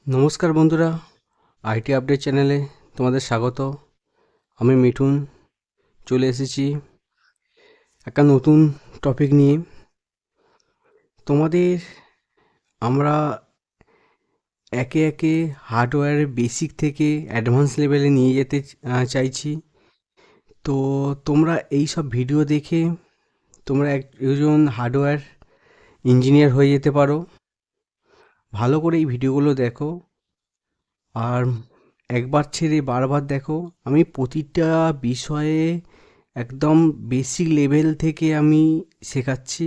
নমস্কার বন্ধুরা, IT update চ্যানেলে তোমাদের স্বাগত। আমি মিঠুন চলে এসেছি একটা নতুন টপিক নিয়ে। তোমাদের আমরা একে একে হার্ডওয়্যারের বেসিক থেকে অ্যাডভান্স লেভেলে নিয়ে যেতে চাইছি। তো তোমরা এই সব ভিডিও দেখে তোমরা একজন হার্ডওয়্যার ইঞ্জিনিয়ার হয়ে যেতে পারো। ভালো করে এই ভিডিওগুলো দেখো আর একবার ছেড়ে বারবার দেখো। আমি প্রতিটা বিষয়ে একদম বেসিক লেভেল থেকে আমি শেখাচ্ছি।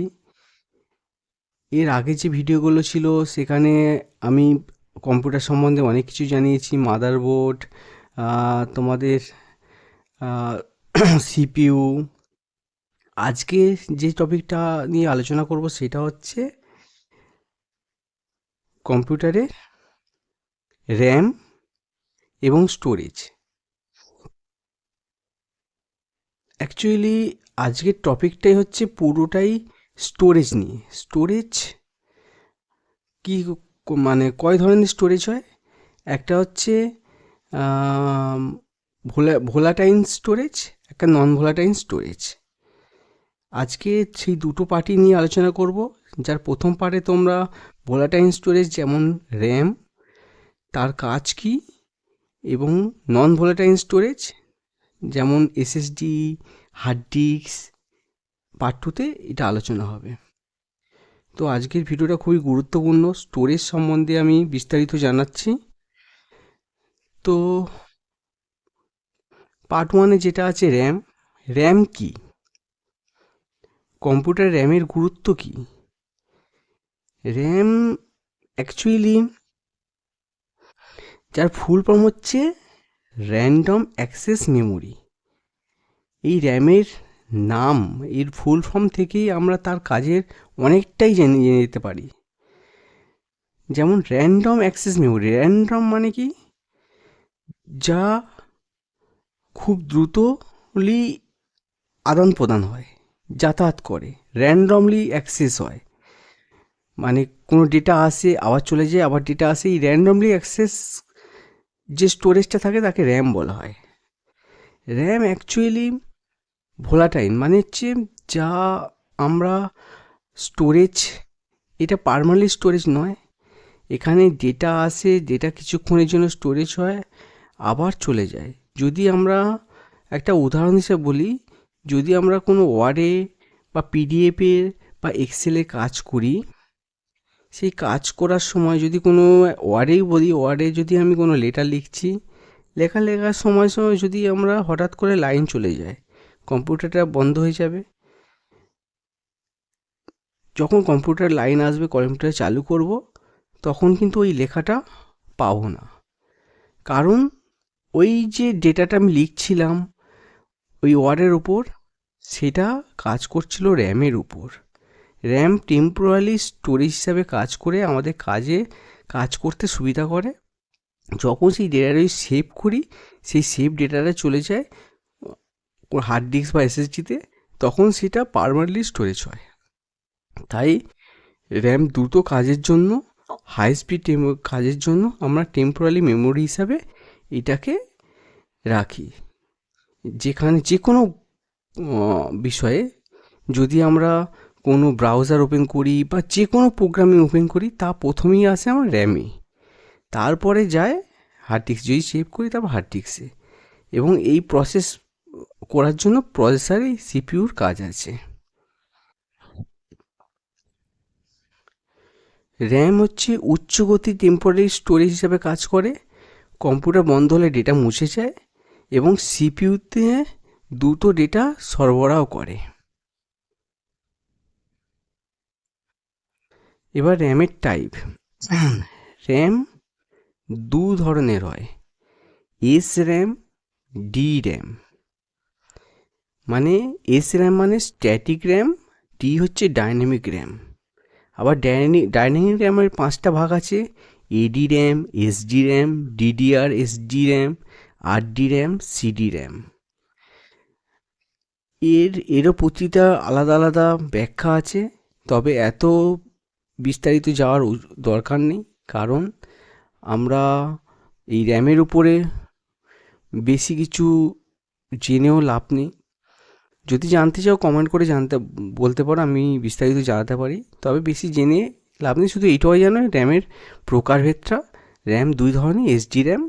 এর আগে যে ভিডিওগুলো ছিল সেখানে আমি কম্পিউটার সম্বন্ধে অনেক কিছু জানিয়েছি, মাদারবোর্ড, তোমাদের সিপিইউ। আজকে যে টপিকটা নিয়ে আলোচনা করব সেটা হচ্ছে কম্পিউটারের র্যাম এবং স্টোরেজ। অ্যাকচুয়ালি আজকের টপিকটাই হচ্ছে পুরোটাই স্টোরেজ নিয়ে। স্টোরেজ কি মানে কয় ধরনের স্টোরেজ হয়? একটা হচ্ছে ভোলাটাইল স্টোরেজ, একটা নন ভোলাটাইল স্টোরেজ। আজকে সেই দুটো পার্টি নিয়ে আলোচনা করব। যার প্রথম পার্টে তোমরা ভোলাটাইল স্টোরেজ যেমন র্যাম, তার কাজ কি, এবং নন ভোলাটাইল স্টোরেজ যেমন এসএসডি, হার্ড ডিস্ক, পার্ট টুতে এটা আলোচনা হবে। তো আজকের ভিডিওটা খুবই গুরুত্বপূর্ণ। স্টোরেজ সম্বন্ধে আমি বিস্তারিত জানাচ্ছি। তো পার্ট ওয়ানে যেটা আছে র্যাম। র্যাম কি, কম্পিউটার র্যামের গুরুত্ব কি? র্যাম অ্যাকচুয়ালি যার ফুল ফর্ম হচ্ছে র্যান্ডম অ্যাক্সেস মেমোরি। এই র্যামের নাম, এর ফুল ফর্ম থেকেই আমরা তার কাজের অনেকটাই জেনে যেতে পারি। যেমন র্যান্ডম অ্যাক্সেস মেমোরি, র্যান্ডম মানে কি, যা খুব দ্রুতলি আদান প্রদান হয়, যাতায়াত করে, র্যান্ডমলি অ্যাক্সেস হয়। মানে কোনো ডেটা আসে আবার চলে যায়, আবার ডেটা আসে, এই র্যান্ডমলি অ্যাক্সেস যে স্টোরেজটা থাকে তাকে র্যাম বলা হয়। র্যাম অ্যাকচুয়ালি ভোলাটাইল মানে হচ্ছে যা আমরা স্টোরেজ, এটা পার্মানেন্ট স্টোরেজ নয়। এখানে ডেটা আসে, ডেটা কিছুক্ষণের জন্য স্টোরেজ হয়, আবার চলে যায়। যদি আমরা একটা উদাহরণ হিসেবে বলি, যদি আমরা কোনো ওয়ার্ডে বা পিডিএফে বা এক্সেলে কাজ করি, সেই কাজ করার সময় যদি কোনো ওয়ার্ডেই বলি, ওয়ার্ডে যদি আমি কোনো লেটার লিখছি, লেখার সময় সময় যদি আমরা হঠাৎ করে লাইন চলে যায়, কম্পিউটারটা বন্ধ হয়ে যাবে। যখন কম্পিউটার লাইন আসবে, কম্পিউটার চালু করব, তখন কিন্তু ওই লেখাটা পাবো না। কারণ ওই যে ডেটাটা আমি লিখছিলাম ওই ওয়ার্ডের উপর, সেটা কাজ করছিল র্যামের উপর। র্যাম টেম্পোরারি স্টোরেজ হিসাবে কাজ করে আমাদের কাজ করতে সুবিধা করে। যখন সেই ডেটাটা সেভ করি, সেই সেভ ডেটাটা চলে যায় হার্ড ডিস্ক বা এসএসডিতে, তখন সেটা পার্মানেন্টলি স্টোরেজ হয়। তাই র্যাম দ্রুত কাজের জন্য, হাই স্পিড কাজের জন্য আমরা টেম্পোরারি মেমোরি হিসাবে এটাকে রাখি। যেখানে যে কোনো বিষয়ে যদি আমরা কোনো ব্রাউজার ওপেন করি বা যে কোনো প্রোগ্রামিং ওপেন করি, তা প্রথমেই আসে আমার র্যামে, তারপরে যায় হার্ড ডিস্ক। যদি সেভ করি তারপর হার্ড ডিস্কে। এবং এই প্রসেস করার জন্য প্রসেসরে সিপিইউর কাজ আছে। র্যাম হচ্ছে উচ্চ গতি টেম্পোরারি স্টোরেজ হিসাবে কাজ করে। কম্পিউটার বন্ধ হলে ডেটা মুছে যায় এবং সিপিইউতে দ্রুত ডেটা সরবরাহ করে। এবার র্যামের টাইপ। র্যাম দু ধরনের হয়, এস র্যাম, ডি র্যাম। মানে এস র্যাম মানে স্ট্যাটিক র্যাম, ডি হচ্ছে ডাইনামিক র্যাম। আবার ডাইনামিক র্যামের পাঁচটা ভাগ আছে: ED RAM, SD RAM, DDR SD RAM, RD RAM, CD RAM. এরও প্রতিটা আলাদা আলাদা ব্যাখ্যা আছে, তবে এত বিস্তারিত যাওয়ার দরকার নেই। কারণ আমরা এই র্যামের উপরে বেশি কিছু জেনেও লাভ নেই। যদি জানতে চাও কমেন্ট করে বলতে পারো, আমি বিস্তারিত জানাতে পারি। তবে বেশি জেনে লাভ নেই, শুধু এইটাই জানো র্যামের প্রকারভেদটা। র্যাম দুই ধরনের, SD RAM,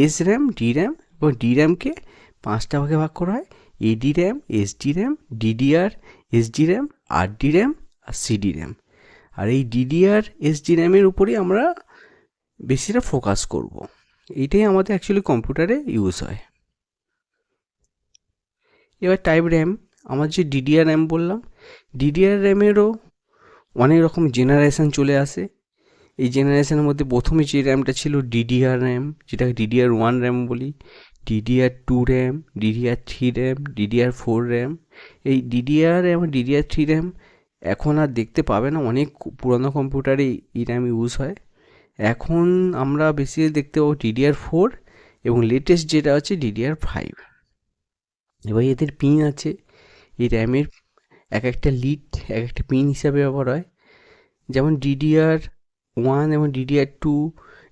S RAM, D RAM, এবং ডি র্যামকে 5টা ভাগে ভাগ করা হয়: ED RAM, SD RAM, DDR SD RAM, RD RAM আর সিডি র্যাম। আর এই ডিডিআর এসডি র্যামের উপরেই আমরা বেশিটা ফোকাস করব। এইটাই আমাদের অ্যাকচুয়ালি কম্পিউটারে ইউজ হয়। এবার টাইপ র্যাম, আমার যে ডিডিআর র্যাম বললাম, ডিডিআর র্যামেরও অনেক রকম জেনারেশান চলে আসে। এই জেনারেশনের মধ্যে প্রথমে যে র্যামটা ছিল ডিডিআর র্যাম, যেটাকে ডিডিআর 1 র্যাম বলি, DDR 2 RAM, DDR 3 RAM, DDR 4 RAM. এই ডিডিআর এবং ডিডিআর 3 র্যাম এখন আর দেখতে পাবে না, অনেক পুরোনো কম্পিউটারে এই র্যাম ইউজ হয়। এখন আমরা বেশি দেখতে পাবো ডিডিআর 4 এবং লেটেস্ট যেটা আছে ডিডিআর 5। এবার এদের পিন আছে, এই র্যামের এক একটা লিড এক একটা পিন হিসাবে ব্যবহার হয়। যেমন ডিডিআর 1 এবং ডিডিআর 2,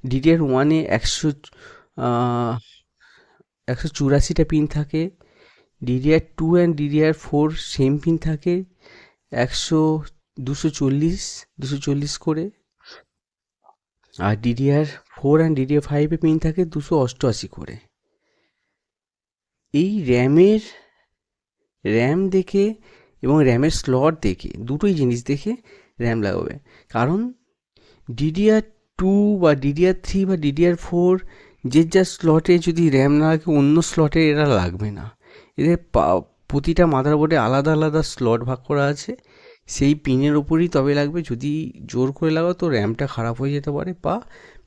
ডিডিআর 1-এ 184টা পিন থাকে, DDR 2 and DDR 4 same pin থাকে 240 করে, আর ডিডিআর 4 অ্যান্ড ডিডিআর 5-এ পিন থাকে 288 করে। এই র্যাম দেখে এবং র্যামের স্লট দেখে, দুটোই জিনিস দেখে র্যাম লাগাবে। কারণ ডিডিআর 2 বা ডিডিআর 3 বা ডিডিআর 4 যে যা স্লটে যদি র্যাম না লাগে, অন্য স্লটে এরা লাগবে না। এদের প্রতিটা মাদারবোর্ডে আলাদা আলাদা স্লট ভাগ করা আছে, সেই পিনের ওপরই তবে লাগবে। যদি জোর করে লাগাও তো র্যামটা খারাপ হয়ে যেতে পারে বা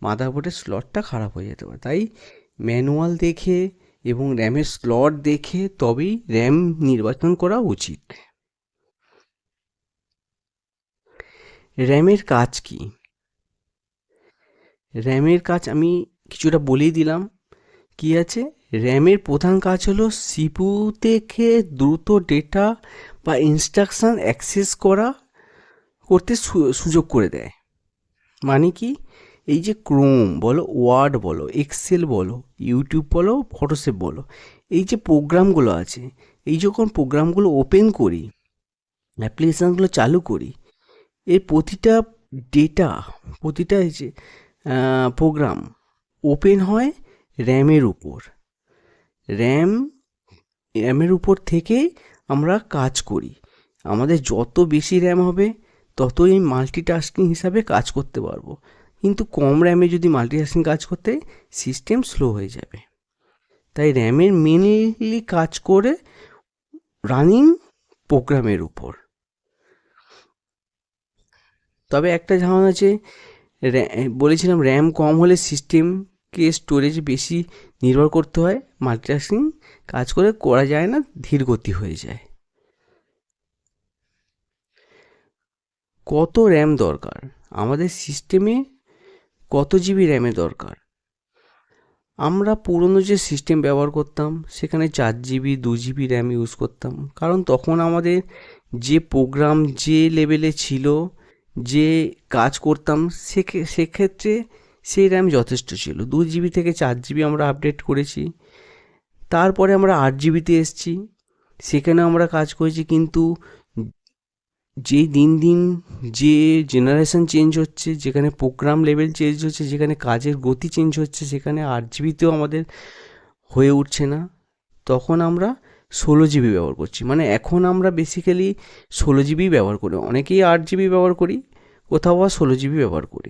মাদারবোর্ডের স্লটটা খারাপ হয়ে যেতে পারে। তাই ম্যানুয়াল দেখে এবং র্যামের স্লট দেখে তবেই র্যাম নির্বাচন করা উচিত। র্যামের কাজ কি? র্যামের কাজ আমি কিছুটা বলেই দিলাম। কি আছে? র্যামের প্রধান কাজ হলো সিপিইউ থেকে দ্রুত ডেটা বা ইনস্ট্রাকশান অ্যাক্সেস করতে সুযোগ করে দেয়। মানে কি? এই যে ক্রোম বলো, ওয়ার্ড বলো, এক্সেল বলো, ইউটিউব বলো, ফটোশপ বলো, এই যে প্রোগ্রামগুলো আছে, এই যখন প্রোগ্রামগুলো ওপেন করি, অ্যাপ্লিকেশানগুলো চালু করি, এর প্রতিটা ডেটা, প্রতিটা যে প্রোগ্রাম ওপেন হয় র্যামের উপর। র্যামের উপর থেকেই আমরা কাজ করি। আমাদের যত বেশি র্যাম হবে ততই মাল্টিটাস্কিং হিসাবে কাজ করতে পারবো। কিন্তু কম র্যামে যদি মাল্টিটাস্কিং কাজ করতে, সিস্টেম স্লো হয়ে যাবে। তাই র্যামের মেনলি কাজ করে রানিং প্রোগ্রামের উপর। তবে একটা ঝামেলা আছে, বলেছিলাম র্যাম কম হলে সিস্টেমকে স্টোরেজ বেশি নির্ভর করতে হয়, মাল্টিটাস্কিং কাজ করা যায় না, ধীর গতি হয়ে যায়। কত র্যাম দরকার? আমাদের সিস্টেমে কত জিবি র্যামের দরকার? আমরা পুরনো যে সিস্টেম ব্যবহার করতাম সেখানে 4 জিবি 2 জিবি র্যাম ইউজ করতাম। কারণ তখন আমাদের যে প্রোগ্রাম যে লেভেলে ছিল, যে কাজ করতাম, সেক্ষেত্রে সেই র্যাম যথেষ্ট ছিল। 2 জিবি থেকে 4 জিবি আমরা আপডেট করেছি, তারপরে আমরা 8 জিবিতে এসেছি, সেখানে আমরা কাজ করেছি। কিন্তু যেই দিন দিন যে জেনারেশন চেঞ্জ হচ্ছে, যেখানে প্রোগ্রাম লেভেল চেঞ্জ হচ্ছে, যেখানে কাজের গতি চেঞ্জ হচ্ছে, সেখানে 8 জিবিতেও আমাদের হয়ে উঠছে না। তখন আমরা 16 জিবি ব্যবহার করছি। মানে এখন আমরা বেসিক্যালি 16 জিবি ব্যবহার করি। অনেকেই 8 জিবি ব্যবহার করি, কোথাও বা 16 জিবি ব্যবহার করি।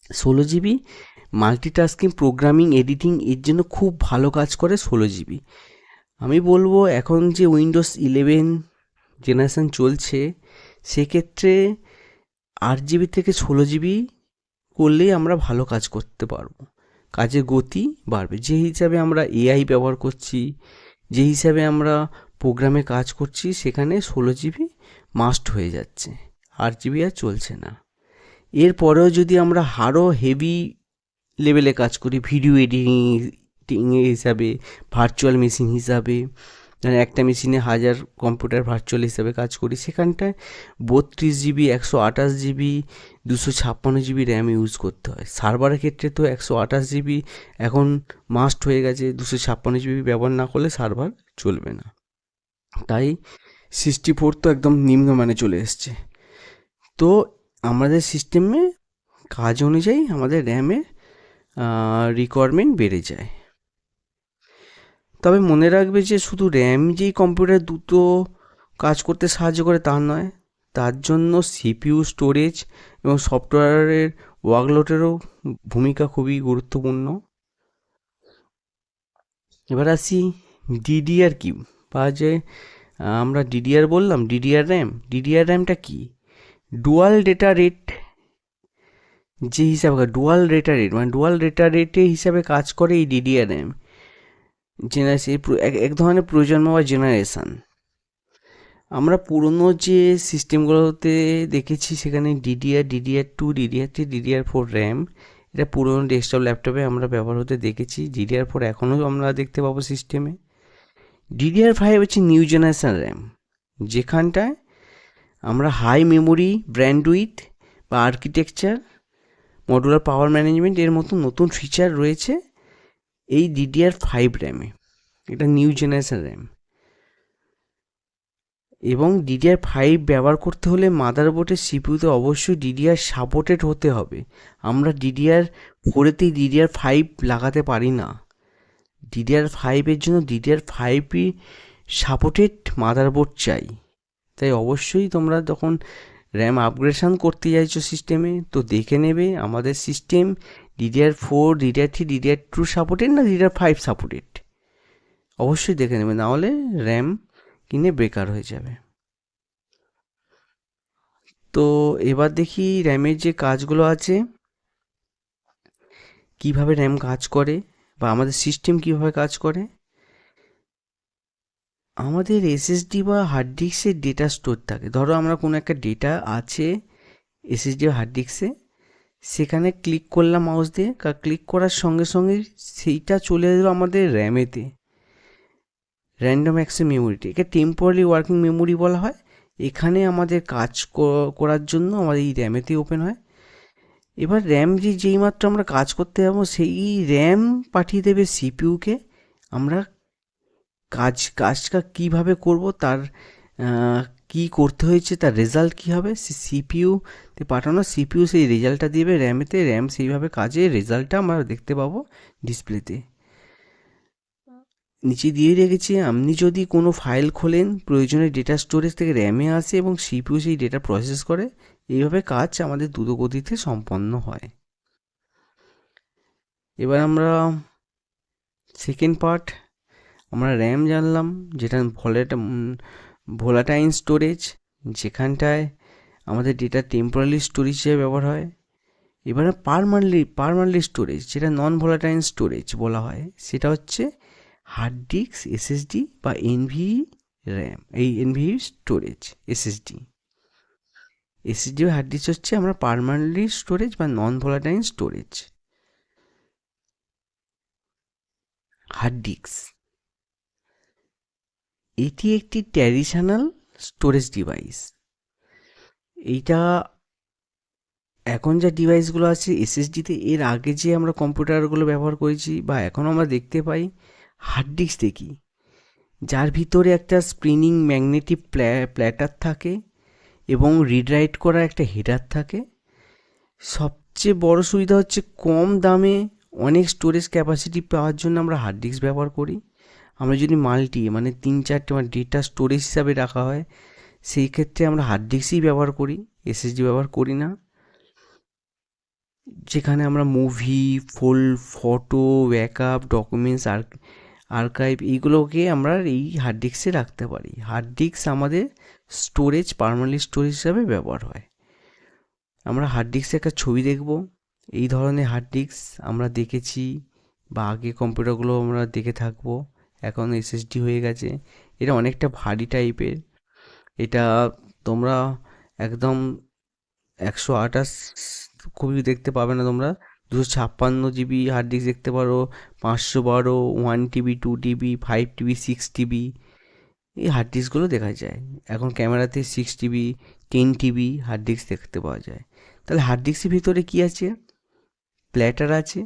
16 জিবি মাল্টিটাস্কিং, প্রোগ্রামিং, এডিটিং এর জন্য খুব ভালো কাজ করে 16 জিবি। আমি বলবো এখন যে উইন্ডোজ 11 জেনারেশান চলছে, সেক্ষেত্রে 8 জিবি থেকে 16 জিবি করলেই আমরা ভালো কাজ করতে পারবো, কাজের গতি বাড়বে। যে হিসাবে আমরা এআই ব্যবহার করছি, যে হিসাবে আমরা প্রোগ্রামে কাজ করছি, সেখানে 16 জিবি মাস্ট হয়ে যাচ্ছে, 8 জিবি আর চলছে না। এরপরেও যদি আমরা আরও হেভি লেভেলে কাজ করি, ভিডিও এডিটিং হিসাবে, ভার্চুয়াল মেশিন হিসাবে, যেন একটা মেশিনে 1000 কম্পিউটার ভার্চুয়াল হিসেবে কাজ করি, সেখানটায় 32 GB, 128 GB, 256 GB RAM use করতে হয়। সার্ভারের ক্ষেত্রে তো 128 GB এখন মাস্ট হয়ে গেছে, 256 GB ব্যবহার না করলে সার্ভার চলবে না। তাই 64 তো একদম নিম্নমানে চলে এসছে। তো আমাদের সিস্টেমে কাজ অনুযায়ী আমাদের র্যামের রিকোয়ারমেন্ট বেড়ে যায়। তবে মনে রাখবে যে শুধু র্যাম যেই কম্পিউটার দ্রুত কাজ করতে সাহায্য করে তা নয়, তার জন্য সিপিইউ, স্টোরেজ এবং সফটওয়্যারের ওয়ার্কলোডেরও ভূমিকা খুবই গুরুত্বপূর্ণ। এবার আসি ডিডিআর কি, বা যে আমরা ডিডিআর বললাম, ডিডিআর র্যামটা কি? ডুয়াল ডেটা রেট যে হিসাবে, ডুয়াল ডেটা রেট মানে ডুয়াল ডেটা রেটে হিসাবে কাজ করে এই ডিডিআর র্যাম। এক ধরনের প্রজন্ম বা জেনারেশান। আমরা পুরনো যে সিস্টেমগুলোতে দেখেছি সেখানে DDR2, DDR3, DDR4 র্যাম, এটা পুরনো ডেস্কটপ ল্যাপটপে আমরা ব্যবহার হতে দেখেছি। DDR4 এখনও আমরা দেখতে পাবো সিস্টেমে। DDR5 হচ্ছে নিউ জেনারেশান র্যাম, যেখানটায় আমরা হাই মেমোরি, ব্র্যান্ডউইথ বা আর্কিটেকচার, মডুলার পাওয়ার ম্যানেজমেন্ট এর মতো নতুন ফিচার রয়েছে এই DDR5 র্যামে। এটা নিউ জেনারেশান র্যাম। এবং DDR5 ব্যবহার করতে হলে মাদারবোর্ডের সিপিইউতে অবশ্যই DDR সাপোর্টেড হতে হবে। আমরা DDR4-তেই DDR5 লাগাতে পারি না। DDR5-এর জন্য DDR5 সাপোর্টেড মাদারবোর্ড চাই। তাই অবশ্যই তোমরা যখন র্যাম আপগ্রেডেশন করতে চাইছো সিস্টেমে, তো দেখে নেবে আমাদের system DDR4, DDR3, DDR2 supported না DDR5 সাপোর্টেড। অবশ্যই দেখে নেবে, নাহলে র্যাম কিনে বেকার হয়ে যাবে। তো এবার দেখি র্যামের যে কাজগুলো আছে, কিভাবে র্যাম কাজ করে বা আমাদের সিস্টেম কিভাবে কাজ করে। আমাদের এসএসডি বা হার্ড ডিস্কের ডেটা স্টোর থাকে। ধরো আমরা কোনো একটা ডেটা আছে এসএসডি বা হার্ড ডিস্কে, সেখানে ক্লিক করলাম মাউস দিয়ে, ক্লিক করার সঙ্গে সঙ্গে সেইটা চলে এলো আমাদের র্যামেতে, র্যান্ডম অ্যাক্সেস মেমোরিতে। একে টেম্পোরারি ওয়ার্কিং মেমোরি বলা হয়। এখানে আমাদের কাজ করার জন্য আমাদের এই র্যামেতেই ওপেন হয়। এবার র্যাম যেই মাত্র আমরা কাজ করতে যাবো, সেই র্যাম পাঠিয়ে দেবে সিপিইউকে। আমরা কাজটা কীভাবে করব, তার কি করতে হয়েছে, তার রেজাল্ট কী হবে, সে সিপিইউতে পাঠানো, সিপিইউ সেই রেজাল্টটা দেবে র্যামেতে। র্যাম সেইভাবে কাজের রেজাল্টটা আমরা দেখতে পাবো ডিসপ্লেতে। নিচে দিয়ে রেখেছি, আপনি যদি কোনো ফাইল খোলেন, প্রয়োজনে ডেটা স্টোরেজ থেকে র্যামে আসে এবং সিপিইউ সেই ডেটা প্রসেস করে। এইভাবে কাজ আমাদের দ্রুতগতিতে সম্পন্ন হয়। এবার আমরা সেকেন্ড পার্ট, আমরা র্যাম জানলাম, যেটা ভোলাটাইল স্টোরেজ, যেখানটায় আমাদের ডেটা টেম্পোরারি স্টোরেজ হিসেবে ব্যবহার হয়। এবারে পারমানেন্টলি স্টোরেজ, যেটা নন ভোলাটাইল স্টোরেজ বলা হয়, সেটা হচ্ছে হার্ড ডিস্ক, এসএসডি বা এনভিই র্যাম। এই এনভিই স্টোরেজ, এসএসডি বা হার্ড ডিস্ক হচ্ছে আমরা পারমানেন্টলি স্টোরেজ বা non volatile storage. Hard disk এটি একটি ট্র্যাডিশনাল স্টোরেজ ডিভাইস। এইটা এখন যা ডিভাইসগুলো আছে এসএসডিতে, এর আগে যে আমরা কম্পিউটারগুলো ব্যবহার করেছি বা এখন আমরা দেখতে পাই হার্ড ডিস্ক দেখি, যার ভিতরে একটা স্পিনিং ম্যাগনেটিক প্ল্যাটার থাকে এবং রিড রাইট করার একটা হেডার থাকে। সবচেয়ে বড় সুবিধা হচ্ছে কম দামে অনেক স্টোরেজ ক্যাপাসিটি পাওয়ার জন্য আমরা হার্ড ডিস্ক ব্যবহার করি। আমরা যদি মানে 3-4টে ডেটা স্টোরেজ হিসাবে রাখা হয়, সেই ক্ষেত্রে আমরা হার্ড ডিস্কই ব্যবহার করি, এসএসডি ব্যবহার করি না। যেখানে আমরা movie, photo, backup, documents, archive এইগুলোকে আমরা এই হার্ড ডিস্কে রাখতে পারি। হার্ড ডিস্ক আমাদের স্টোরেজ, পার্মানেন্ট স্টোরেজ হিসাবে ব্যবহার হয়। আমরা হার্ড ডিস্কে একটা ছবি দেখব। এই ধরনের হার্ড ডিস্ক আমরা দেখেছি বা আগে কম্পিউটারগুলো আমরা দেখে থাকবো, এখন এসএসডি হয়ে গেছে। এটা অনেকটা ভারী টাইপের। এটা তোমরা একদম 128 খুবই দেখতে পাবে না, তোমরা 256 GB হার্ড ডিস্ক দেখতে পারো, 512, 1 TB, 2 TB, 5 TB, 6 TB। এই হার্ড ডিস্কগুলো দেখা যায়। এখন ক্যামেরাতে 6 TB 10 TB হার্ড ডিস্ক দেখতে পাওয়া যায়। তাহলে হার্ড ডিস্কের ভিতরে কি আছে? প্ল্যাটার আছে।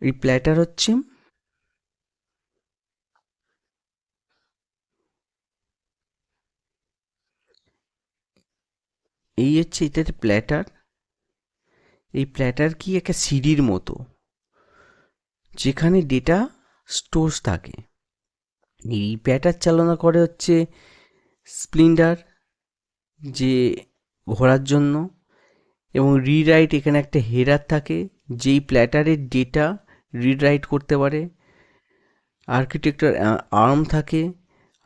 এই প্ল্যাটার হচ্ছে এটাতে প্ল্যাটার। এই প্ল্যাটার কি একটা সিডির মতো, যেখানে ডেটা স্টোরস থাকে। এই প্ল্যাটার চালনা করে হচ্ছে স্প্লিন্টার, যে ঘোরার জন্য, এবং রিরাইট, এখানে একটা হেডার থাকে যেই প্ল্যাটারের ডেটা রিড রাইট করতে পারে। আর্কিটেক্টর আর্ম থাকে,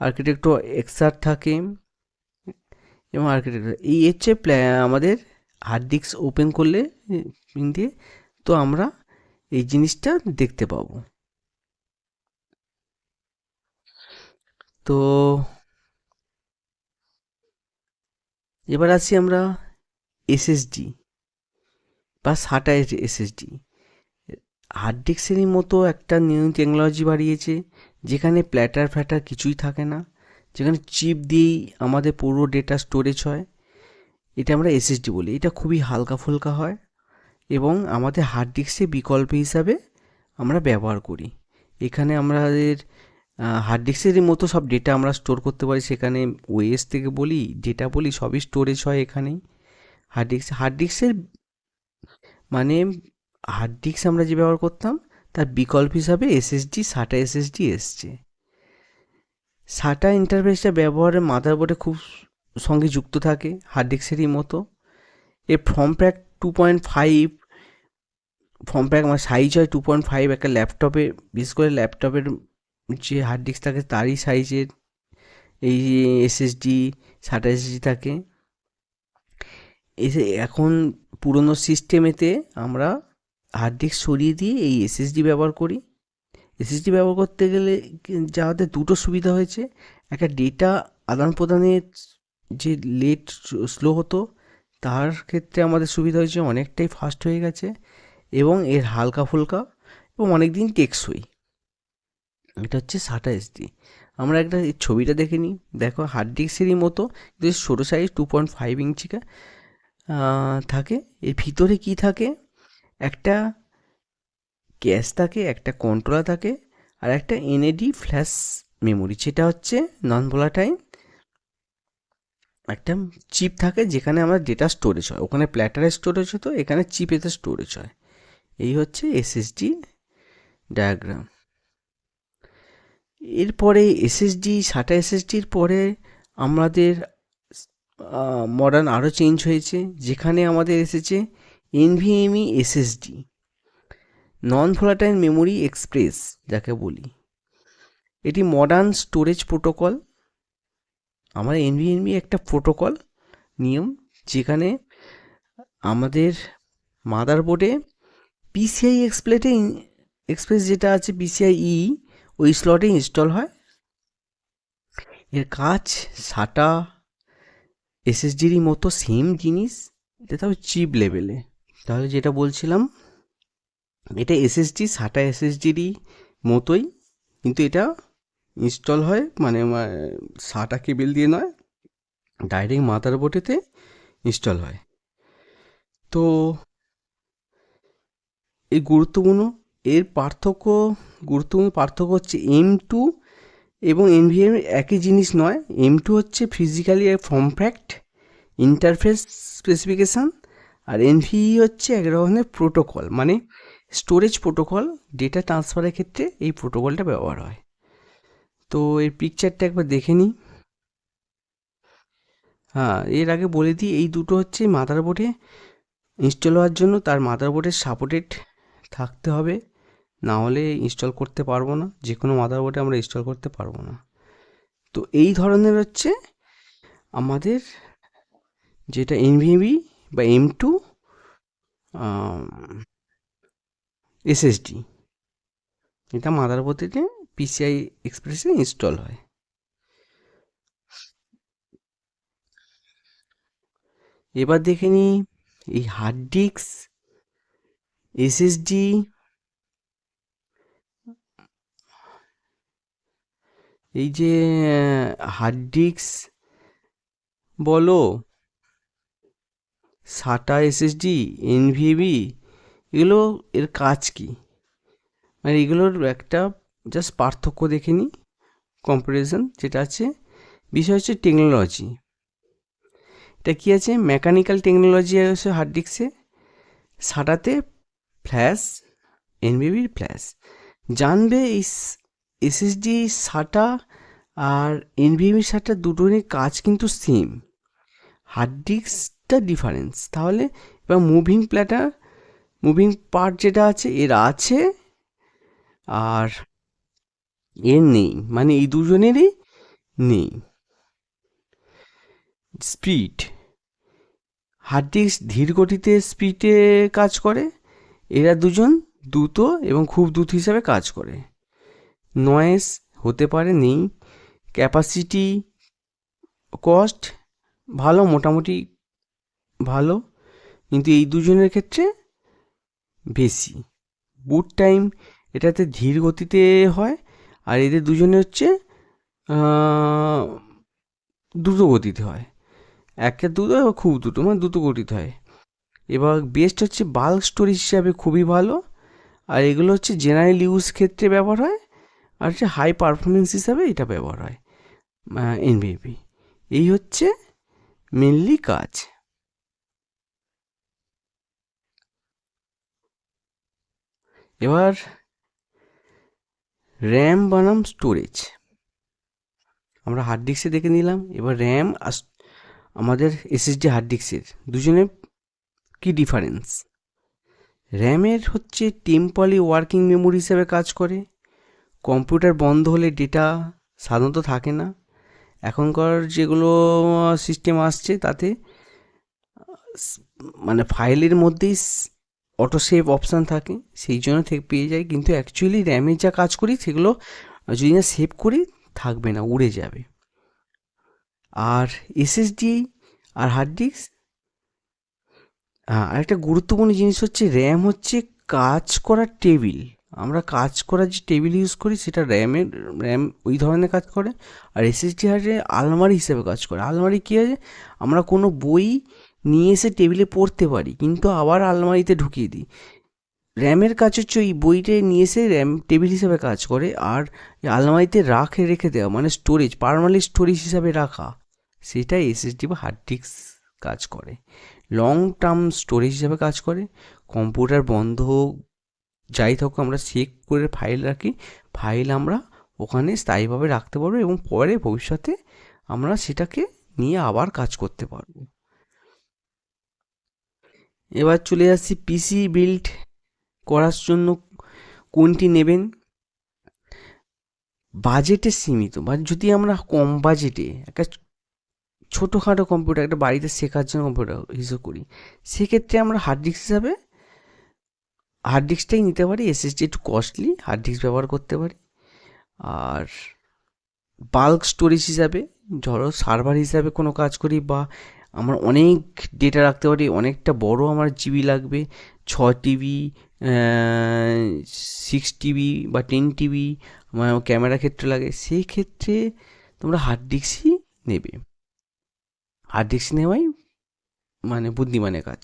আর্কিটেক্টর এক্সআর থাকে, এবং আর্কিটেক্টর এই হচ্ছে আমাদের হার্ড ডিস্ক ওপেন করলে পিন দিয়ে, তো আমরা এই জিনিসটা দেখতে পাবো। তো এবার আসি আমরা এসএসডি বা সাটা এসএসডি। হার্ড ডিস্কেরই মতো একটা নিউ টেকনোলজি বাড়িয়েছে, যেখানে প্ল্যাটার ফ্ল্যাটার কিছুই থাকে না, যেখানে চিপ দিয়েই আমাদের পুরো ডেটা স্টোরেজ হয়। এটা আমরা এসএসডি বলি। এটা খুবই হালকা ফুলকা হয় এবং আমাদের হার্ড ডিস্কের বিকল্প হিসাবে আমরা ব্যবহার করি। এখানে আমাদের হার্ড ডিস্কেরই মতো সব ডেটা আমরা স্টোর করতে পারি। সেখানে ওএস থেকে বলি, ডেটা বলি, সবই স্টোরেজ হয় এখানেই। হার্ড ডিস্কের মানে হার্ড ডিস্ক আমরা যে ব্যবহার করতাম, তার বিকল্প হিসাবে এসএসডি, সাটা এসএসডি এসছে। সাটা ইন্টারফেসটা ব্যবহারে মাদারবোর্ডে খুব সঙ্গে যুক্ত থাকে হার্ড ডিস্কেরই মতো। এর ফর্ম প্যাক 2.5, ফর্ম প্যাক আমার সাইজ হয় 2.5। একটা ল্যাপটপে, বিশেষ করে ল্যাপটপের যে হার্ড ডিস্ক থাকে তারই সাইজের এই এসএসডি, সাটা এসএসডি থাকে। এখন পুরনো সিস্টেমেতে আমরা হার্ড ডিস্ক সরিয়ে দিয়ে এই এসএসডি ব্যবহার করি। এসএসডি ব্যবহার করতে গেলে যাতে দুটো সুবিধা হয়েছে। একটা, ডেটা আদান প্রদানের যে লেট স্লো হতো, তার ক্ষেত্রে আমাদের সুবিধা হয়েছে, অনেকটাই ফাস্ট হয়ে গেছে, এবং এর হালকা ফুলকা এবং অনেক দিন টেকসই। এটা হচ্ছে সাটা এসডি। আমরা একটা এই ছবিটা দেখে নিই। দেখো, হার্ড ডিস্কেরই মতো কিন্তু ছোটো সাইজ 2.5 ইঞ্চি থাকে। এর ভিতরে কি থাকে? একটা ক্যাশ থাকে, একটা কন্ট্রোলার থাকে, আর একটা এনএডি ফ্ল্যাশ মেমোরি, যেটা হচ্ছে নন ভোলাটাইল একটা চিপ থাকে, যেখানে আমার ডেটা স্টোরেজ হয়। ওখানে প্ল্যাটারে স্টোরেজ হতো, এখানে চিপেতে স্টোরেজ হয়। এই হচ্ছে এসএসডি ডায়াগ্রাম। এরপরে এসএসডি, সাটা এসএসডির পরে আমাদের মডার্ন আরও চেঞ্জ হয়েছে, যেখানে আমাদের এসেছে NVMe SSD, non volatile memory express যাকে বলি। এটি মডার্ন স্টোরেজ প্রোটোকল। আমার এনভিএমই একটা প্রোটোকল নিয়ম, যেখানে আমাদের মাদারবোর্ডে পিসিআই এক্সপ্রেস যেটা আছে, পিসিআই ওই স্লটে ইনস্টল হয়। এর কাজ সাটা এসএসডিরই মতো সেম জিনিস, এটা তাও চিপ লেভেলে। তাহলে যেটা বলছিলাম, এটা এসএসডি, সাটা এসএসডিরই মতোই, কিন্তু এটা ইনস্টল হয় মানে সাটা কেবল দিয়ে নয়, ডাইরেক্ট মাদারবোর্ডেতে ইনস্টল হয়। তো এই গুরুত্বপূর্ণ পার্থক্য হচ্ছে M2 এবং NVMe একই জিনিস নয়। M2 হচ্ছে physically form factor, interface specification, আর NVMe হচ্ছে এক ধরনের প্রোটোকল, মানে স্টোরেজ প্রোটোকল। ডেটা ট্রান্সফারের ক্ষেত্রে এই প্রোটোকলটা ব্যবহার হয়। তো এই পিকচারটা একবার দেখে নিই। হ্যাঁ, এর আগে বলে দিই, এই দুটো হচ্ছে মাদারবোর্ডে ইনস্টল হওয়ার জন্য তার মাদারবোর্ডের সাপোর্টেড থাকতে হবে, না হলে ইনস্টল করতে পারবো না। যে কোনো মাদারবোর্ডে আমরা ইনস্টল করতে পারবো না। তো এই ধরনের হচ্ছে আমাদের যেটা এনভিএমই বা M2 এসএসডি, এটা মাদারবোর্ডে পিসিআই এক্সপ্রেসে ইনস্টল হয়। এবার দেখে নিই এই হার্ড ডিস্ক, এসএসডি এই যে হার্ড ডিস্ক বলো, সাটা এসএসডি, এনভিএবি, এগুলো এর কাজ কি, মানে এগুলোর একটা জাস্ট পার্থক্য দেখে নিই, কম্পারিজন যেটা আছে। বিষয় হচ্ছে টেকনোলজি, এটা কী আছে, মেকানিক্যাল টেকনোলজি আছে হার্ড ডিস্কে, সাটাতে ফ্ল্যাশ, এনভিএবির ফ্ল্যাশ। জানবে এই এসএসডি সাটা আর এনভিএমির সাটা দুটোরই কাজ কিন্তু সেম, হার্ড ডিস্কটা ডিফারেন্স। তাহলে এবার মুভিং পার্ট যেটা আছে এর আছে আর এর নেই, মানে এই দুজনেরই নেই। স্পিড, হার্ড ডিস্ক ধীর গতিতে স্পিডে কাজ করে, এরা দুজন দ্রুত এবং খুব দ্রুত হিসাবে কাজ করে। নয়েজ হতে পারে, নেই। ক্যাপাসিটি, কস্ট ভালো, মোটামুটি ভালো, কিন্তু এই দুজনের ক্ষেত্রে বেশি। বুট টাইম এটাতে ধীর গতিতে হয়, আর এদের দুজনে হচ্ছে দ্রুত গতিতে হয়। একটা দ্রুত এবং খুব দ্রুত, মানে দ্রুত গতিতে হয়। এবার বেস্ট হচ্ছে বাল্ক স্টোরেজ হিসাবে খুবই ভালো, আর এগুলো হচ্ছে জেনারেল ইউজ ক্ষেত্রে ব্যবহার হয়, আর হচ্ছে হাই পারফরমেন্স হিসাবে এটা ব্যবহার হয় এনভিএপি। এই হচ্ছে মেনলি কাজ। এবার র্যাম বনাম স্টোরেজ আমরা হার্ড ডিস্কে দেখে নিলাম। এবার র্যাম আর আমাদের এসএসডি হার্ড ডিস্কের দুজনের কি ডিফারেন্স। র্যামের হচ্ছে টেম্পোরারি ওয়ার্কিং মেমোরি হিসেবে কাজ করে, কম্পিউটার বন্ধ হলে ডেটা সাধারণত থাকে না। এখনকার যেগুলো সিস্টেম আসছে তাতে মানে ফাইলের মধ্যেই অটো সেভ অপশান থাকে, সেই জন্য পেয়ে যায়, কিন্তু অ্যাকচুয়ালি র্যামের যা কাজ করি সেগুলো যদি না সেভ করি থাকবে না, উড়ে যাবে। আর এসএসডি আর হার্ড ডিস্ক, আর একটা গুরুত্বপূর্ণ জিনিস হচ্ছে র্যাম হচ্ছে কাজ করার টেবিল, আমরা কাজ করার যে টেবিল ইউজ করি সেটা র্যাম ওই ধরনের কাজ করে। আর এসএসডি হার্ডে আলমারি হিসেবে কাজ করে। আলমারি কী আছে, আমরা কোনো বই নিয়ে এসে টেবিলে পড়তে পারি কিন্তু আবার আলমারিতে ঢুকিয়ে দিই। র্যামের কাজ হচ্ছে ওই বইটা নিয়ে এসে র্যাম টেবিল হিসেবে কাজ করে, আর আলমারিতে রেখে দেওয়া, মানে স্টোরেজ, পার্মানেন্ট স্টোরেজ হিসাবে রাখা, সেটাই এসএসডি বা হার্ড ডিস্ক কাজ করে। লং টার্ম স্টোরেজ হিসাবে কাজ করে, কম্পিউটার বন্ধ হোক যাই থাকুক আমরা সেভ করে ফাইল রাখি, ফাইল আমরা ওখানে স্থায়ীভাবে রাখতে পারবো এবং পরে ভবিষ্যতে আমরা সেটাকে নিয়ে আবার কাজ করতে পারবো। এবার চলে যাচ্ছি পিসি বিল্ড করার জন্য কোনটি নেবেন। বাজেটে সীমিত, বা যদি আমরা কম বাজেটে একটা ছোটোখাটো কম্পিউটার, একটা বাড়িতে শেখার জন্য কম্পিউটার হিসেবে করি, সেক্ষেত্রে আমরা হার্ড ডিস্ক হিসাবে হার্ড ডিস্কটাই নিতে পারি। এসএসডি একটু কস্টলি, হার্ড ডিস্ক ব্যবহার করতে পারি। আর বাল্ক স্টোরেজ হিসাবে, ধরো সার্ভার হিসাবে কোনো কাজ করি, বা আমরা অনেক ডেটা রাখতে পারি, অনেকটা বড় আমার জিবি লাগবে, 6 টিবি, 6 টিবি বা 10 টিবি আমার ক্যামেরা ক্ষেত্রে লাগে, সেই ক্ষেত্রে তোমরা হার্ড ডিস্কই নেবে। হার্ড ডিস্ক নেওয়াই মানে বুদ্ধিমানের কাজ।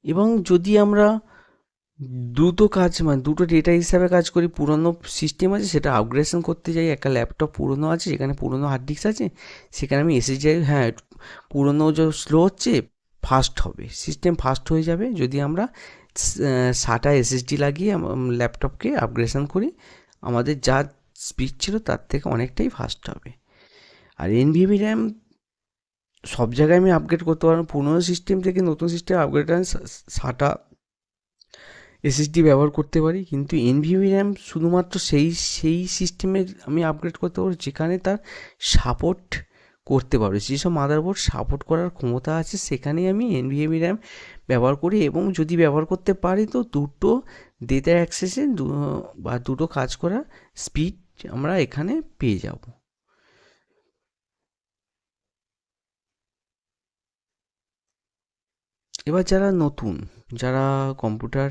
এবং যদি আমরা দ্রুত কাজ, মানে দুটো ডেটা হিসাবে কাজ করি, পুরনো সিস্টেম আছে সেটা আপগ্রেডেশন করতে যাই, একটা ল্যাপটপ পুরনো আছে যেখানে পুরনো হার্ড ডিস্ক আছে, সেখানে আমি এসে যাই, হ্যাঁ পুরনো যে স্লো হচ্ছে, ফাস্ট হবে, সিস্টেম ফাস্ট হয়ে যাবে যদি আমরা সাটা এসএসডি লাগিয়ে ল্যাপটপকে আপগ্রেডেশন করি, আমাদের যা স্পিড ছিল তার থেকে অনেকটাই ফাস্ট হবে। আর এনভিএমি র্যাম সব জায়গায় আমি আপগ্রেড করতে পারবো, পুরনো সিস্টেম থেকে নতুন সিস্টেম আপগ্রেড সাটা এসএসডি ব্যবহার করতে পারি, কিন্তু এনভিএমি র্যাম শুধুমাত্র সেই সিস্টেমের আমি আপগ্রেড করতে পারি যেখানে তার সাপোর্ট করতে পারবে, যেসব মাদারবোর্ড সাপোর্ট করার ক্ষমতা আছে সেখানেই আমি এনভিএমি র্যাম ব্যবহার করি, এবং যদি ব্যবহার করতে পারি তো দুটো ডেটা অ্যাক্সেসে বা দুটো কাজ করার স্পিড আমরা এখানে পেয়ে যাব। এবার যারা নতুন, যারা কম্পিউটার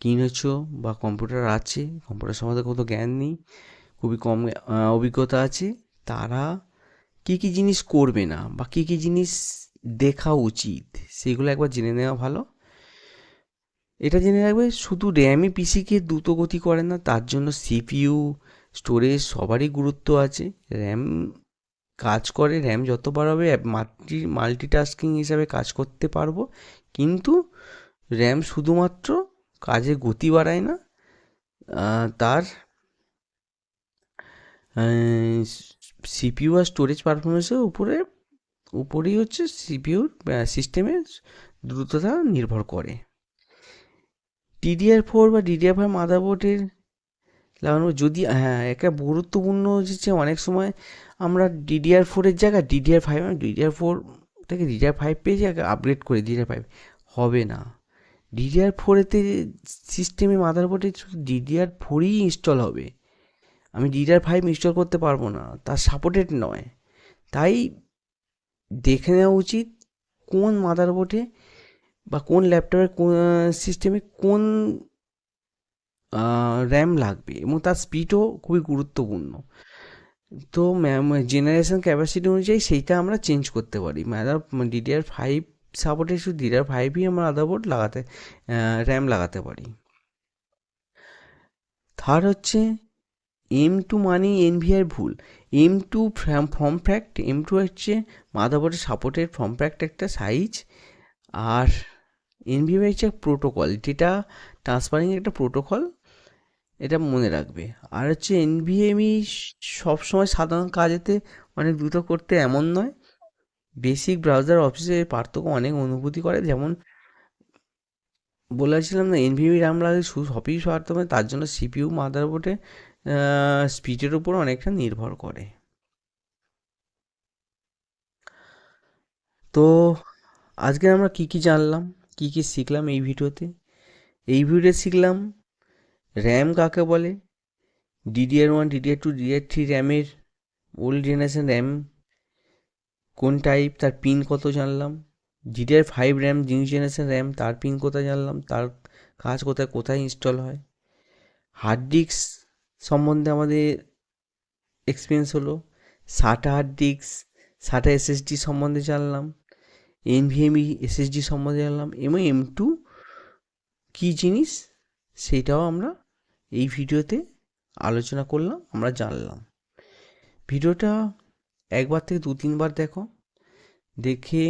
কিনেছো বা কম্পিউটার আছে, কম্পিউটার সম্বন্ধে কোনো জ্ঞান নেই, খুবই কম অভিজ্ঞতা আছে, তারা কী কী জিনিস করবে না বা কী কী জিনিস দেখা উচিত সেগুলো একবার জেনে নেওয়া ভালো। এটা জেনে রাখবে শুধু র্যামই পিসিকে দ্রুত গতি করে না, তার জন্য সিপিইউ, স্টোরেজ সবারই গুরুত্ব আছে। র্যাম কাজ করে, র্যাম যত বাড়াবে মাল্টিটাস্কিং হিসাবে কাজ করতে পারবো, কিন্তু র্যাম শুধুমাত্র কাজের গতি বাড়ায় না, তার সিপিইউ আর স্টোরেজ পারফরমেন্সের উপরেই হচ্ছে সিপিইউর সিস্টেমের দ্রুততা নির্ভর করে। DDR4 বা DDR5 মাদারবোর্ডের লাগানো যদি, হ্যাঁ, একটা গুরুত্বপূর্ণ হচ্ছে অনেক সময় আমরা DDR4-এর জায়গায় DDR4 থেকে DDR5 পেয়ে যাই, আপগ্রেড করে DDR5 হবে না। DDR4-এতে সিস্টেমে মাদারবোর্ডে শুধু DDR4ই ইনস্টল হবে, আমি DDR5 ইনস্টল করতে পারবো না, তার সাপোর্টেড নয়। তাই দেখে নেওয়া উচিত কোন মাদারবোর্ডে বা কোন ল্যাপটপের কোন সিস্টেমে কোন র্যাম লাগবে, এবং তার স্পিডও খুবই গুরুত্বপূর্ণ। তো জেনারেশন ক্যাপাসিটি অনুযায়ী সেইটা আমরা চেঞ্জ করতে পারি। DDR5 সাপোর্টে শুধু DDR5ই আমরা মাদারবোর্ড র্যাম লাগাতে পারি। থার্ড হচ্ছে M2 মানে এনভিআর ভুল। M2 ফর্ম ফ্যাক্ট, M2 হচ্ছে মাদারবোর্ডের সাপোর্টের ফর্ম ফ্যাক্ট একটা সাইজ, আর এনভিএমই হচ্ছে প্রোটোকল, যেটা ট্রান্সফারিং একটা প্রোটোকল, এটা মনে রাখবে। আর হচ্ছে এনভিএমই সবসময় সাধারণ কাজেতে অনেক দ্রুত করতে এমন নয়, বেসিক ব্রাউজার অফিসের পার্থক্য অনেক অনুভূতি করে। যেমন বলেছিলাম না, এনভিএমই র্যাম লাগে শুধু সবই পারতে, তার জন্য সিপিইউ মাদারবোর্ডে স্পিডের উপর অনেকটা নির্ভর করে। তো আজকে আমরা কি কি জানলাম, কি কি শিখলাম এই ভিডিওতে? এই ভিডিওতে শিখলাম র্যাম কাকে বলে, DDR1, DDR2, DDR3 র্যামের ওল্ড জেনারেশন র্যাম কোন টাইপ, তার পিন কত জানলাম। DDR5 RAM new generation RAM, তার পিন কোথায় জানলাম, তার কাজ কোথায় কোথায় ইনস্টল হয়। হার্ড ডিস্ক সম্বন্ধে আমাদের এক্সপিরিয়েন্স হলো, SATA hard disk, SATA SSD সম্বন্ধে জানলাম, NVMe SSD সম্বন্ধে জানলাম, এবং M2 কী জিনিস সেইটাও আমরা এই ভিডিওতে আলোচনা করলাম, আমরা জানলাম। ভিডিওটা একবার থেকে 2-3 বার দেখো, দেখে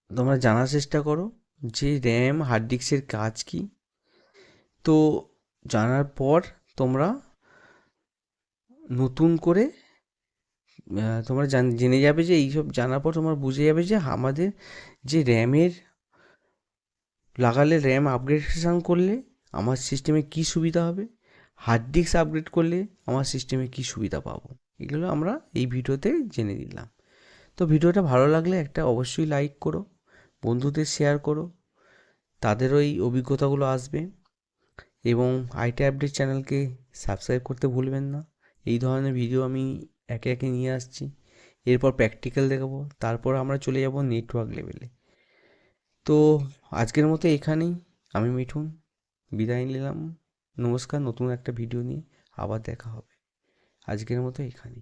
তোমরা জানার চেষ্টা করো যে র্যাম হার্ড ডিস্কের কাজ কী। তো জানার পর তোমরা নতুন করে তোমরা জেনে যাবে যে এইসব জানার পর তোমরা বুঝে যাবে যে আমাদের যে র্যামের লাগালে, র্যাম আপগ্রেডেশন করলে আমার সিস্টেমে কী সুবিধা হবে, হার্ড ডিস্ক আপগ্রেড করলে আমার সিস্টেমে কী সুবিধা পাবো, এগুলো আমরা এই ভিডিওতে জেনে নিলাম। তো ভিডিওটা ভালো লাগলে একটা অবশ্যই লাইক করো, বন্ধুদের শেয়ার করো, তাদেরও এই অভিজ্ঞতাগুলো আসবে, এবং আইটি আপডেট চ্যানেলকে সাবস্ক্রাইব করতে ভুলবেন না। এই ধরনের ভিডিও আমি একে একে নিয়ে আসছি, এরপর প্র্যাকটিক্যাল দেখাবো, তারপর আমরা চলে যাব নেটওয়ার্ক লেভেলে। তো আজকের মতো এখানেই আমি মিঠুন বিদায় নিলাম। নমস্কার, নতুন একটা ভিডিও নিয়ে আবার দেখা হবে। আজকের মতো এখানেই।